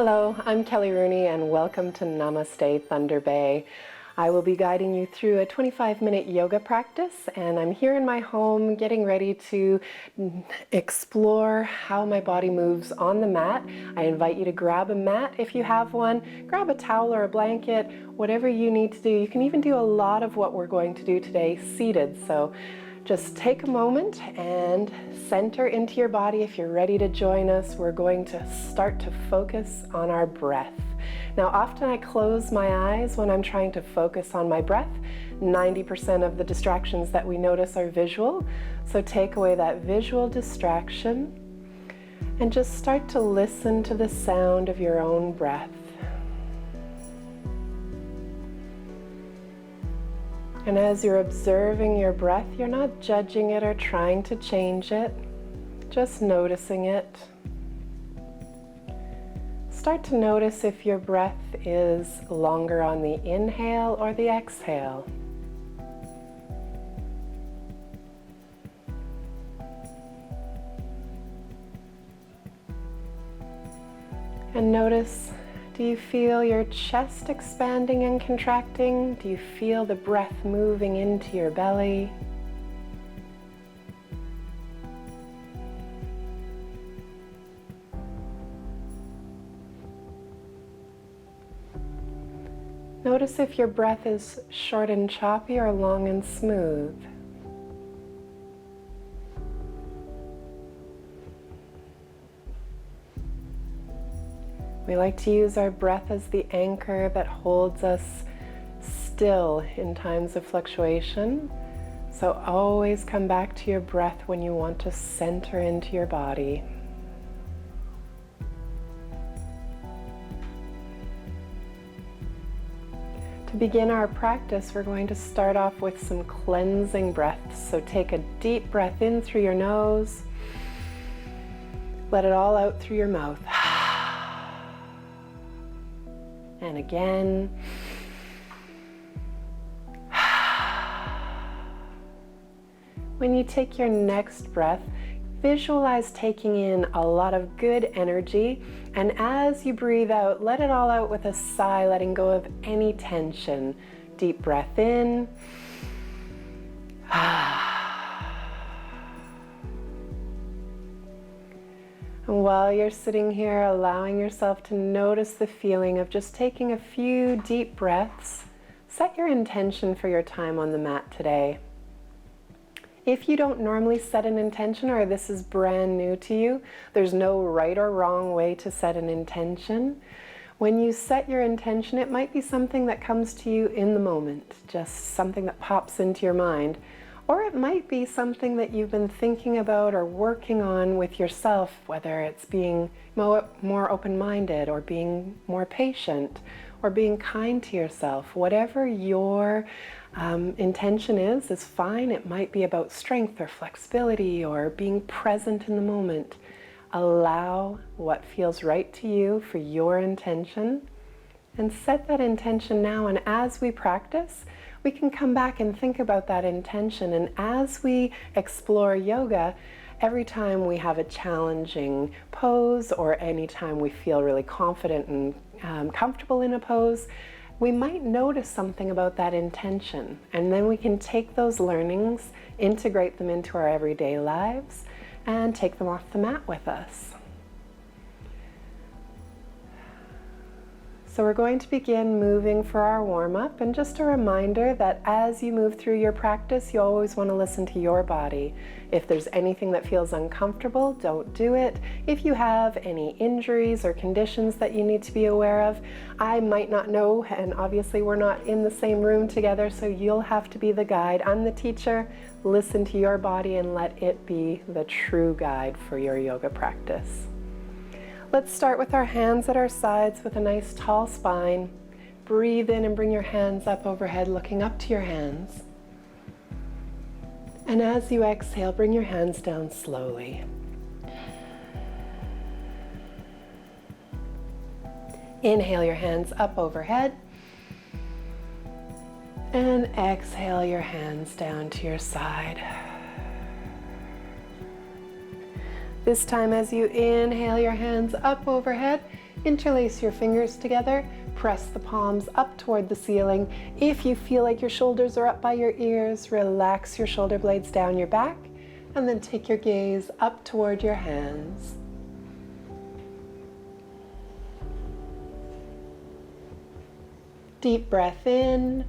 Hello, I'm Kelly Rooney and welcome to Namaste Thunder Bay. I will be guiding you through a 25-minute yoga practice, and I'm here in my home getting ready to explore how my body moves on the mat. I invite you to grab a mat if you have one, grab a towel or a blanket, whatever you need to do. You can even do a lot of what we're going to do today seated, so just take a moment and center into your body. If you're ready to join us, we're going to start to focus on our breath. Now, often I close my eyes when I'm trying to focus on my breath. 90% of the distractions that we notice are visual, so take away that visual distraction and just start to listen to the sound of your own breath. And as you're observing your breath, you're not judging it or trying to change it, just noticing it. Start to notice if your breath is longer on the inhale or the exhale. And notice, do you feel your chest expanding and contracting? Do you feel the breath moving into your belly? Notice if your breath is short and choppy or long and smooth. We like to use our breath as the anchor that holds us still in times of fluctuation. So always come back to your breath when you want to center into your body. To begin our practice, we're going to start off with some cleansing breaths. So take a deep breath in through your nose. Let it all out through your mouth. And again. When you take your next breath, visualize taking in a lot of good energy, and as you breathe out, let it all out with a sigh, letting go of any tension. Deep breath in. And while you're sitting here, allowing yourself to notice the feeling of just taking a few deep breaths, set your intention for your time on the mat today. If you don't normally set an intention, or this is brand new to you, there's no right or wrong way to set an intention. When you set your intention, it might be something that comes to you in the moment, just something that pops into your mind. Or it might be something that you've been thinking about or working on with yourself, whether it's being more open-minded or being more patient or being kind to yourself. Whatever your intention is fine. It might be about strength or flexibility or being present in the moment. Allow what feels right to you for your intention and set that intention now. And as we practice, we can come back and think about that intention. And as we explore yoga, every time we have a challenging pose or anytime we feel really confident and comfortable in a pose, we might notice something about that intention. And then we can take those learnings, integrate them into our everyday lives, and take them off the mat with us. So we're going to begin moving for our warm-up, and just a reminder that as you move through your practice, you always want to listen to your body. If there's anything that feels uncomfortable, don't do it. If you have any injuries or conditions that you need to be aware of, I might not know, and obviously we're not in the same room together, so you'll have to be the guide. I'm the teacher. Listen to your body and let it be the true guide for your yoga practice. Let's start with our hands at our sides with a nice tall spine. Breathe in and bring your hands up overhead, looking up to your hands. And as you exhale, bring your hands down slowly. Inhale your hands up overhead. And exhale your hands down to your side. This time as you inhale your hands up overhead, Interlace your fingers together, press the palms up toward the ceiling. If you feel like your shoulders are up by your ears, relax your shoulder blades down your back, and then take your gaze up toward your hands. Deep breath in.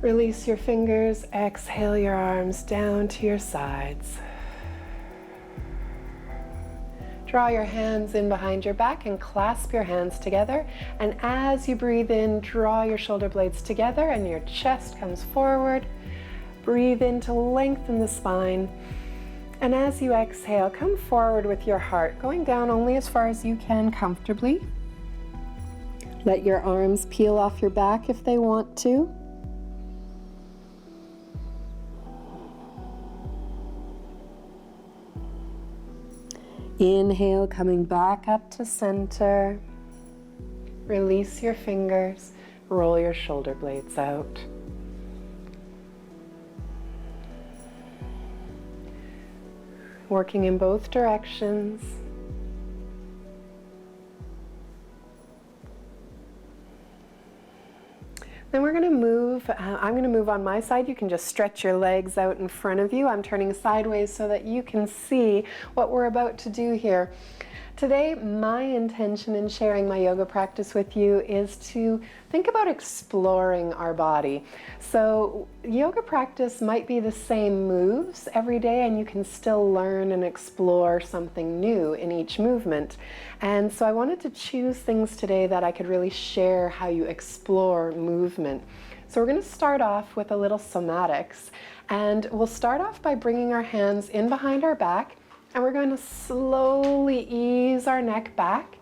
Release your fingers, exhale your arms down to your sides. Draw your hands in behind your back and clasp your hands together. And as you breathe in, draw your shoulder blades together and your chest comes forward. Breathe in to lengthen the spine. And as you exhale, come forward with your heart, going down only as far as you can comfortably. Let your arms peel off your back if they want to. Inhale, coming back up to center. Release your fingers, roll your shoulder blades out. Working in both directions. Then we're going to move, I'm going to move on my side. You can just stretch your legs out in front of you. I'm turning sideways so that you can see what we're about to do here. Today, my intention in sharing my yoga practice with you is to think about exploring our body. So yoga practice might be the same moves every day, and you can still learn and explore something new in each movement. And so I wanted to choose things today that I could really share how you explore movement. So we're going to start off with a little somatics, and we'll start off by bringing our hands in behind our back. And we're going to slowly ease our neck back,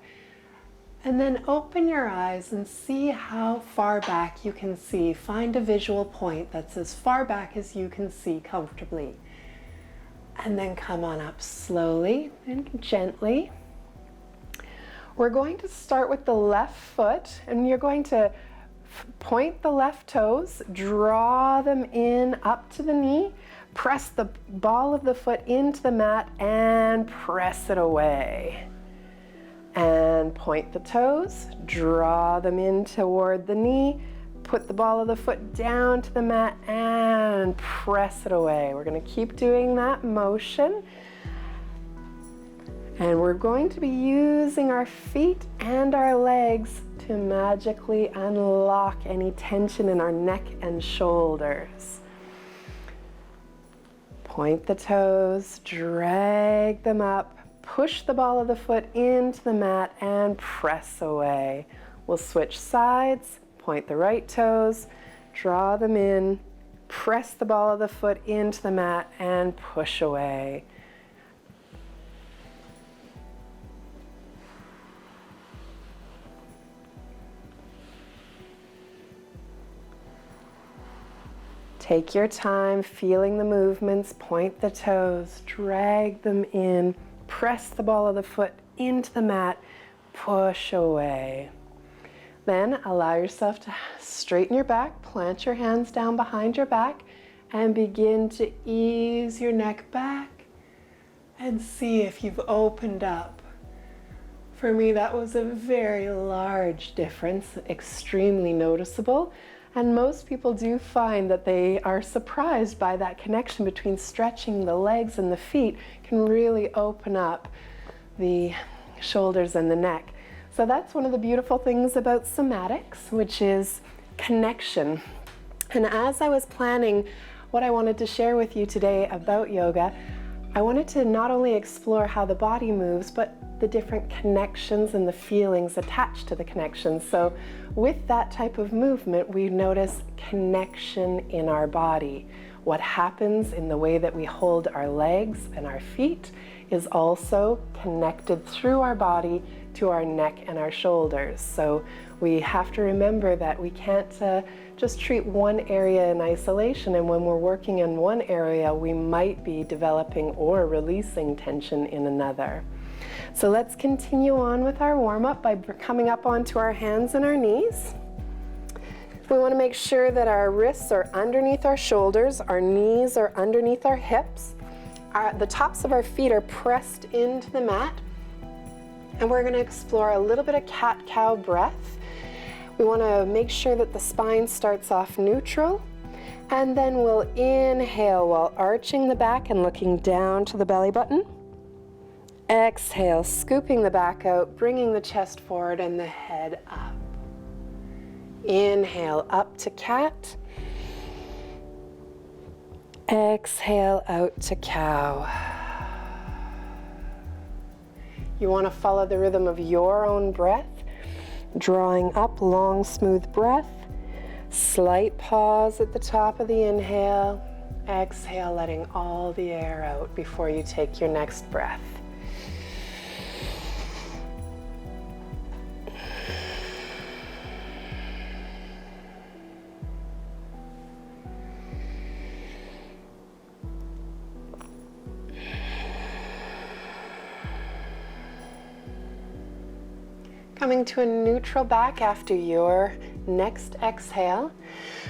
and then open your eyes and see how far back you can see. Find a visual point that's as far back as you can see comfortably. And then come on up slowly and gently. We're going to start with the left foot, and you're going to point the left toes, draw them in up to the knee. Press the ball of the foot into the mat and press it away. And point the toes, draw them in toward the knee, put the ball of the foot down to the mat and press it away. We're going to keep doing that motion. And we're going to be using our feet and our legs to magically unlock any tension in our neck and shoulders. Point the toes, drag them up, push the ball of the foot into the mat and press away. We'll switch sides, point the right toes, draw them in, press the ball of the foot into the mat and push away. Take your time feeling the movements, point the toes, drag them in, press the ball of the foot into the mat, push away. Then allow yourself to straighten your back, plant your hands down behind your back, and begin to ease your neck back and see if you've opened up. For me, that was a very large difference, extremely noticeable. And most people do find that they are surprised by that connection between stretching the legs and the feet can really open up the shoulders and the neck. So that's one of the beautiful things about somatics, which is connection. And as I was planning what I wanted to share with you today about yoga, I wanted to not only explore how the body moves, but the different connections and the feelings attached to the connections. So with that type of movement, we notice connection in our body. What happens in the way that we hold our legs and our feet is also connected through our body to our neck and our shoulders. So we have to remember that we can't just treat one area in isolation, and when we're working in one area, we might be developing or releasing tension in another. So let's continue on with our warm-up by coming up onto our hands and our knees. We want to make sure that our wrists are underneath our shoulders, our knees are underneath our hips, the tops of our feet are pressed into the mat, And we're going to explore a little bit of cat-cow breath. We want to make sure that the spine starts off neutral, and then we'll inhale while arching the back and looking down to the belly button. Exhale, scooping the back out, bringing the chest forward and the head up. Inhale up to cat. Exhale out to cow. You want to follow the rhythm of your own breath, drawing up long, smooth breath. Slight pause at the top of the inhale. Exhale, letting all the air out before you take your next breath. Coming to a neutral back after your next exhale.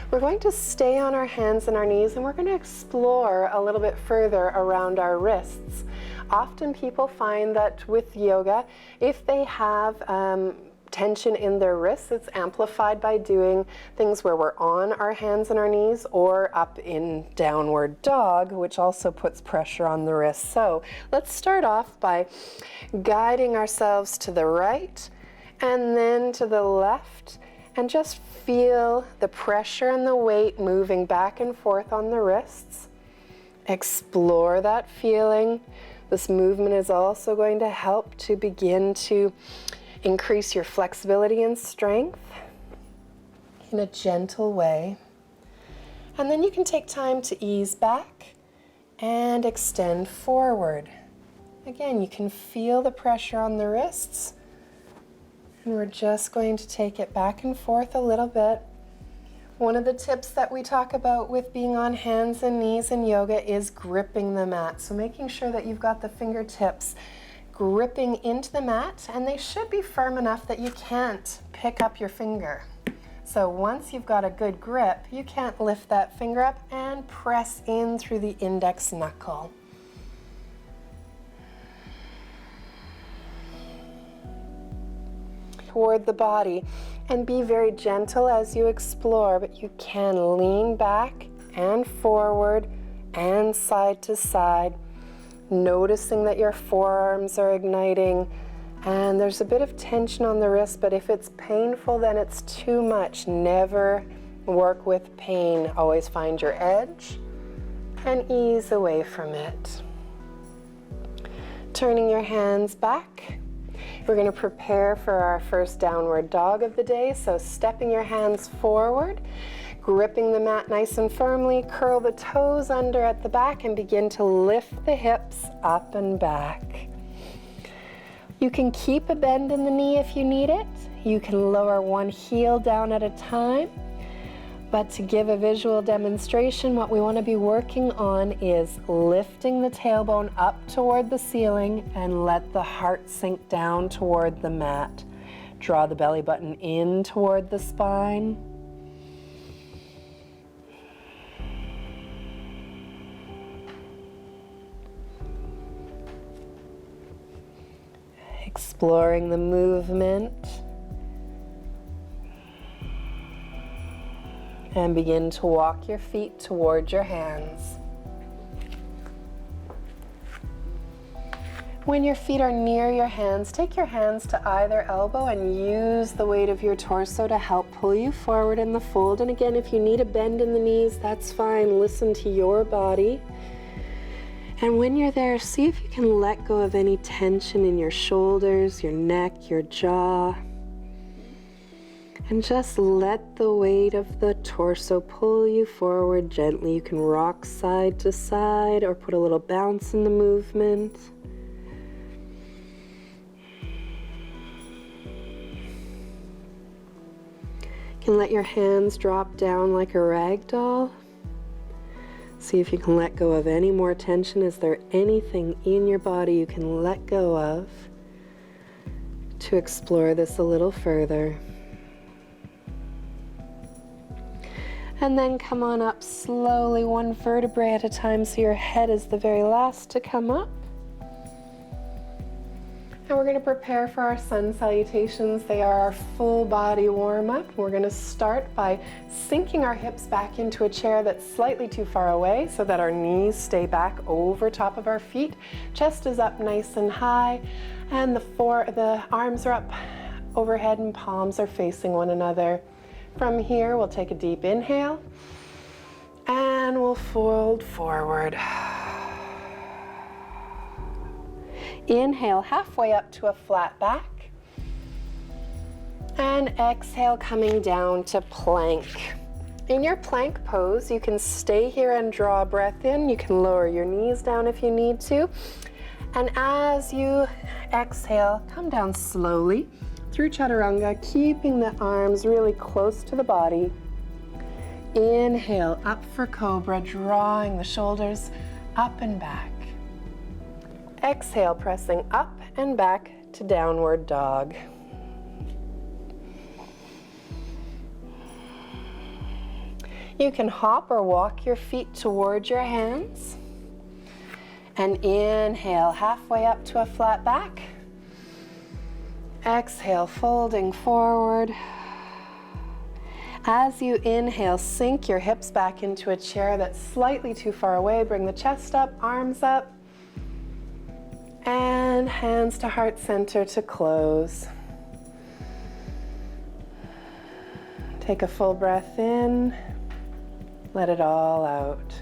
We're going to stay on our hands and our knees, and we're going to explore a little bit further around our wrists. Often people find that with yoga, if they have tension in their wrists, it's amplified by doing things where we're on our hands and our knees or up in downward dog, which also puts pressure on the wrists. So let's start off by guiding ourselves to the right and then to the left, and just feel the pressure and the weight moving back and forth on the wrists. Explore that feeling. This movement is also going to help to begin to increase your flexibility and strength in a gentle way. And then you can take time to ease back and extend forward. Again, you can feel the pressure on the wrists. And we're just going to take it back and forth a little bit. One of the tips that we talk about with being on hands and knees in yoga is gripping the mat. So making sure that you've got the fingertips gripping into the mat, and they should be firm enough that you can't pick up your finger. So once you've got a good grip, you can't lift that finger up and press in through the index knuckle. Toward the body, and be very gentle as you explore, but you can lean back and forward and side to side, noticing that your forearms are igniting, and there's a bit of tension on the wrist, but if it's painful, then it's too much. Never work with pain. Always find your edge and ease away from it. Turning your hands back. We're going to prepare for our first downward dog of the day. So stepping your hands forward, gripping the mat nice and firmly, curl the toes under at the back and begin to lift the hips up and back. You can keep a bend in the knee if you need it. You can lower one heel down at a time. But to give a visual demonstration, what we want to be working on is lifting the tailbone up toward the ceiling and let the heart sink down toward the mat. Draw the belly button in toward the spine. Exploring the movement. And begin to walk your feet toward your hands. When your feet are near your hands, take your hands to either elbow and use the weight of your torso to help pull you forward in the fold. And again, if you need a bend in the knees, that's fine. Listen to your body. And when you're there, see if you can let go of any tension in your shoulders, your neck, your jaw. And just let the weight of the torso pull you forward gently. You can rock side to side or put a little bounce in the movement. You can let your hands drop down like a rag doll. See if you can let go of any more tension. Is there anything in your body you can let go of to explore this a little further? And then come on up slowly, one vertebrae at a time, so your head is the very last to come up. Now we're going to prepare for our sun salutations. They are our full body warm-up. We're going to start by sinking our hips back into a chair that's slightly too far away so that our knees stay back over top of our feet. Chest is up nice and high, and the arms are up overhead and palms are facing one another. From here, we'll take a deep inhale and we'll fold forward. Inhale halfway up to a flat back, and exhale coming down to plank. In your plank pose, you can stay here and draw a breath in. You can lower your knees down if you need to. And as you exhale, come down slowly through chaturanga, keeping the arms really close to the body. Inhale up for cobra, drawing the shoulders up and back. Exhale, pressing up and back to downward dog. You can hop or walk your feet towards your hands. And inhale, halfway up to a flat back. Exhale, folding forward. As you inhale, sink your hips back into a chair that's slightly too far away. Bring the chest up, arms up. And hands to heart center to close. Take a full breath in, let it all out.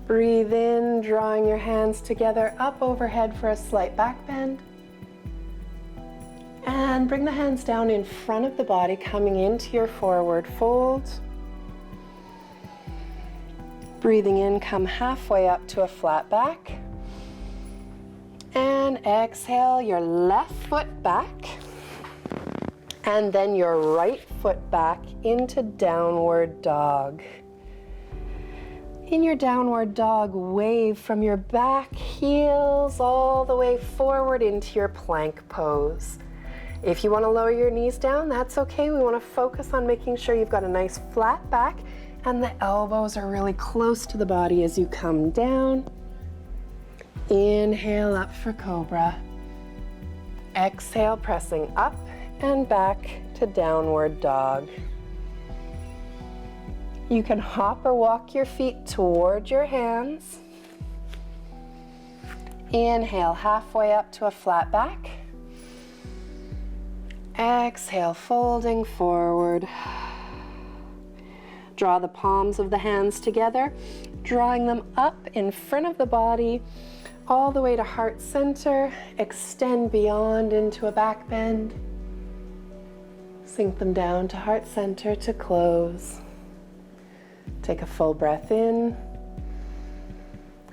Breathe in, drawing your hands together up overhead for a slight back bend. And bring the hands down in front of the body, coming into your forward fold. Breathing in, come halfway up to a flat back. And exhale your left foot back, and then your right foot back into downward dog. In your downward dog, wave from your back heels all the way forward into your plank pose. If you want to lower your knees down, that's okay. We want to focus on making sure you've got a nice flat back and the elbows are really close to the body as you come down. Inhale up for cobra. Exhale, pressing up and back to downward dog. You can hop or walk your feet toward your hands. Inhale, halfway up to a flat back. Exhale, folding forward. Draw the palms of the hands together, drawing them up in front of the body, all the way to heart center. Extend beyond into a back bend. Sink them down to heart center to close. Take a full breath in.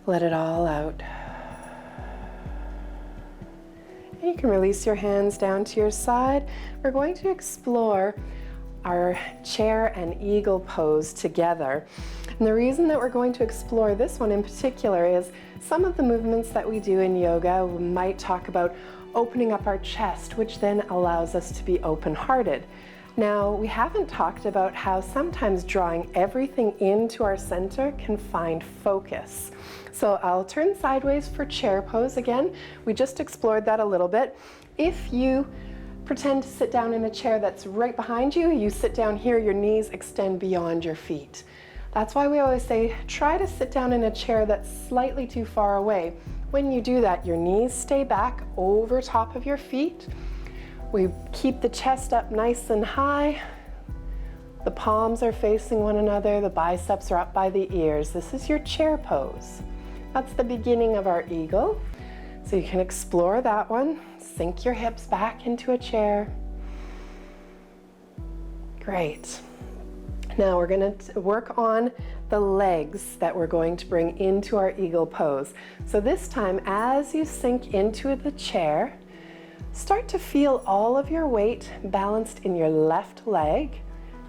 Let it all out. And you can release your hands down to your side. We're going to explore our chair and eagle pose together. And the reason that we're going to explore this one in particular is some of the movements that we do in yoga might talk about opening up our chest, which then allows us to be open-hearted. Now, we haven't talked about how sometimes drawing everything into our center can find focus. So I'll turn sideways for chair pose again. We just explored that a little bit. If you pretend to sit down in a chair that's right behind you, you sit down here, your knees extend beyond your feet. That's why we always say, try to sit down in a chair that's slightly too far away. When you do that, your knees stay back over top of your feet. We keep the chest up nice and high. The palms are facing one another. The biceps are up by the ears. This is your chair pose. That's the beginning of our eagle. So you can explore that one. Sink your hips back into a chair. Great. Now we're going to work on the legs that we're going to bring into our eagle pose. So this time, as you sink into the chair, start to feel all of your weight balanced in your left leg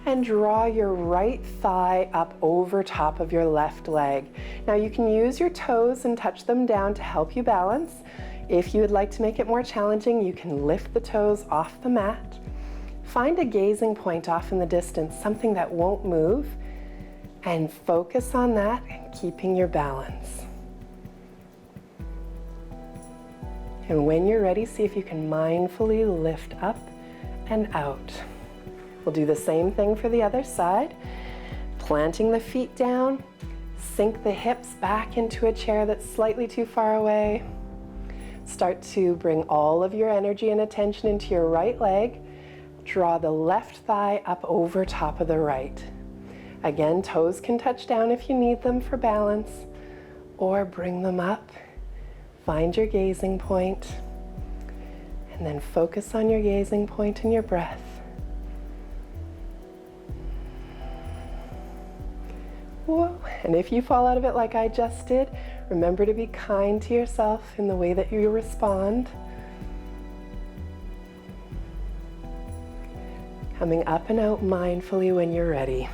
and draw your right thigh up over top of your left leg. Now you can use your toes and touch them down to help you balance. If you would like to make it more challenging, you can lift the toes off the mat. Find a gazing point off in the distance, something that won't move, and focus on that and keeping your balance. And when you're ready, see if you can mindfully lift up and out. We'll do the same thing for the other side. Planting the feet down, sink the hips back into a chair that's slightly too far away. Start to bring all of your energy and attention into your right leg. Draw the left thigh up over top of the right. Again, toes can touch down if you need them for balance, or bring them up. Find your gazing point, and then focus on your gazing point and your breath. Whoa. And if you fall out of it like I just did, remember to be kind to yourself in the way that you respond. Coming up and out mindfully when you're ready.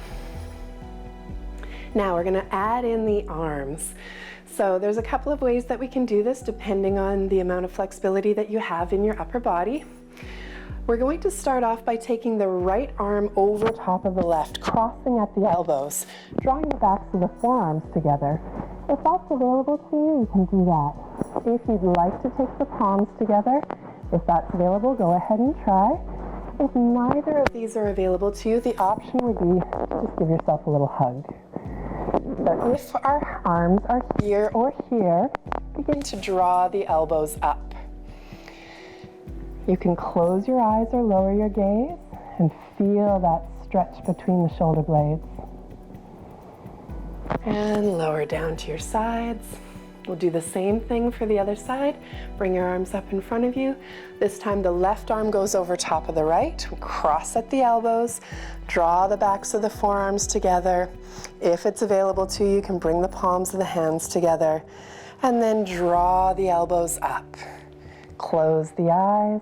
Now we're going to add in the arms. So there's a couple of ways that we can do this depending on the amount of flexibility that you have in your upper body. We're going to start off by taking the right arm over top of the left, crossing at the elbows, drawing the backs of the forearms together. If that's available to you, you can do that. If you'd like to take the palms together, if that's available, go ahead and try. If neither of these are available to you, the option would be just give yourself a little hug. So if our arms are here or here, begin to draw the elbows up. You can close your eyes or lower your gaze and feel that stretch between the shoulder blades. And lower down to your sides. We'll do the same thing for the other side. Bring your arms up in front of you. This time the left arm goes over top of the right. Cross at the elbows. Draw the backs of the forearms together. If it's available to you, you can bring the palms of the hands together. And then draw the elbows up. Close the eyes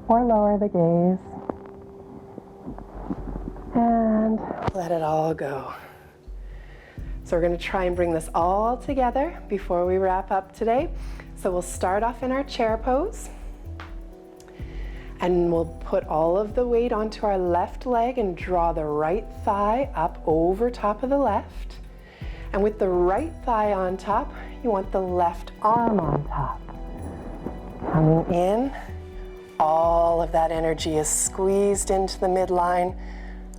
or lower the gaze. And let it all go. So we're going to try and bring this all together before we wrap up today. So we'll start off in our chair pose. And we'll put all of the weight onto our left leg and draw the right thigh up over top of the left. And with the right thigh on top, you want the left arm on top. Coming in, all of that energy is squeezed into the midline,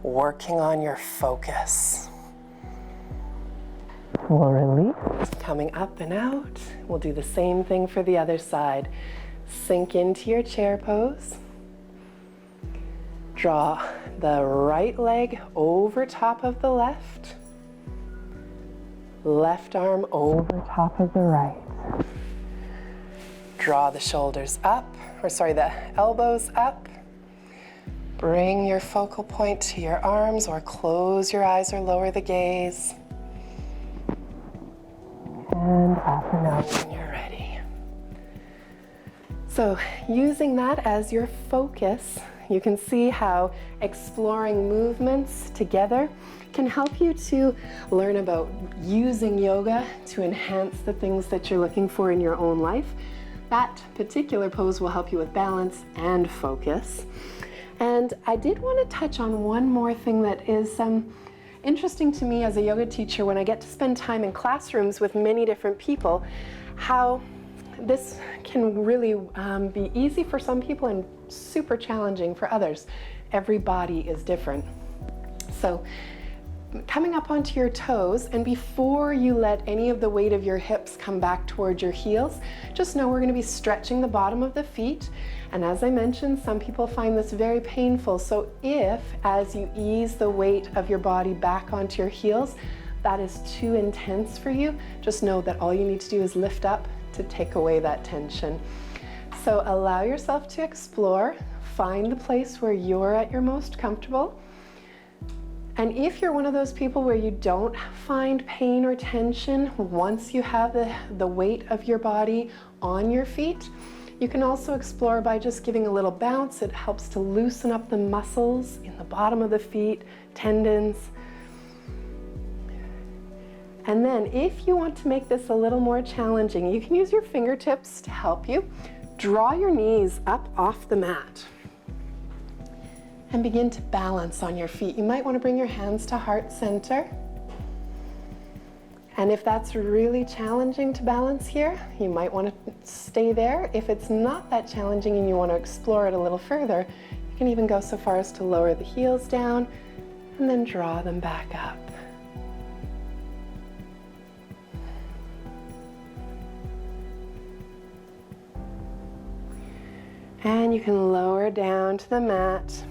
working on your focus. We'll release, coming up and out. We'll do the same thing for the other side. Sink into your chair pose. Draw the right leg over top of the left. Left arm over top of the right. Draw the shoulders up, the elbows up. Bring your focal point to your arms or close your eyes or lower the gaze. And up and out when you're ready. So using that as your focus, you can see how exploring movements together can help you to learn about using yoga to enhance the things that you're looking for in your own life. That particular pose will help you with balance and focus. And I did want to touch on one more thing that is interesting to me as a yoga teacher when I get to spend time in classrooms with many different people, how this can really be easy for some people and super challenging for others. Every body is different. So coming up onto your toes, and before you let any of the weight of your hips come back towards your heels, just know we're going to be stretching the bottom of the feet. And as I mentioned, some people find this very painful. So if, as you ease the weight of your body back onto your heels, that is too intense for you, just know that all you need to do is lift up to take away that tension. So allow yourself to explore, find the place where you're at your most comfortable. And if you're one of those people where you don't find pain or tension once you have the weight of your body on your feet, you can also explore by just giving a little bounce. It helps to loosen up the muscles in the bottom of the feet, tendons. And then if you want to make this a little more challenging, you can use your fingertips to help you. Draw your knees up off the mat and begin to balance on your feet. You might want to bring your hands to heart center And if that's really challenging to balance here, you might want to stay there. If it's not that challenging and you want to explore it a little further, you can even go so far as to lower the heels down and then draw them back up. And you can lower down to the mat.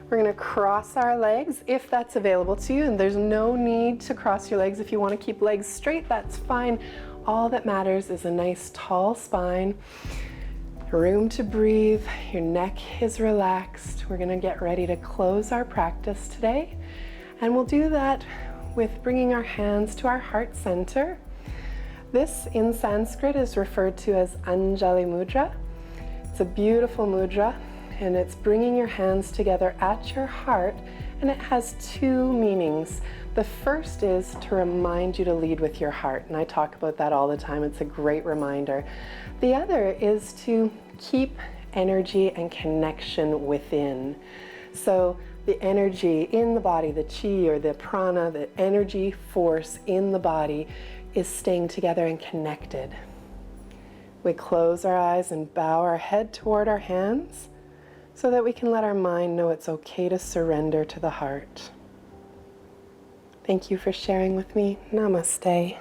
We're going to cross our legs if that's available to you, and there's no need to cross your legs. If you want to keep legs straight, that's fine. All that matters is a nice tall spine, room to breathe, your neck is relaxed. We're going to get ready to close our practice today, and we'll do that with bringing our hands to our heart center. This in Sanskrit is referred to as Anjali Mudra. It's a beautiful mudra, and it's bringing your hands together at your heart, and it has two meanings. The first is to remind you to lead with your heart, and I talk about that all the time. It's a great reminder. The other is to keep energy and connection within. So the energy in the body, the chi or the prana, the energy force in the body is staying together and connected. We close our eyes and bow our head toward our hands, so that we can let our mind know it's okay to surrender to the heart. Thank you for sharing with me. Namaste.